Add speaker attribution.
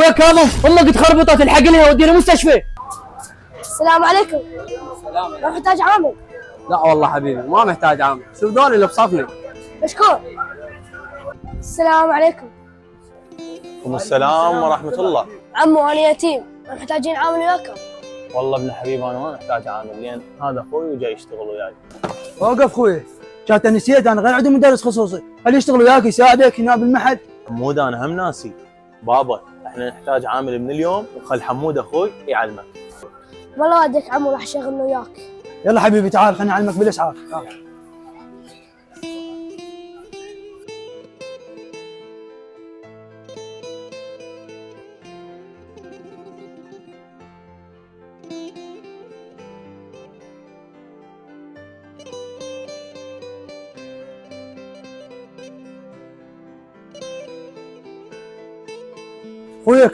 Speaker 1: وين كاظم؟ امك قد خربطت، الحقني وديني المستشفى.
Speaker 2: السلام عليكم. ما محتاج عامل.
Speaker 3: لا والله حبيبي ما محتاج عامل، شوف دول اللي بصفني.
Speaker 2: مشكور. السلام عليكم.
Speaker 4: وعليكم السلام ورحمة الله.
Speaker 2: عمو انا يتيم، ما محتاجين عامل وياكم.
Speaker 4: والله ابن حبيب انا ما محتاج عامل، لان هذا اخوي وجاي يشتغل وياي.
Speaker 5: وقف خوي، كانت نسيت انا غير عندي مدرس خصوصي، خليه يشتغل وياك يساعدك هنا بالمحل.
Speaker 4: حمود انا هم ناسي. بابا احنا نحتاج عامل من اليوم، وخل حمود اخوي يعلمك.
Speaker 2: والله ودك عمو راح اشغلنا وياك.
Speaker 5: يلا حبيبي تعال خليني اعلمك بالاسعاف. خويك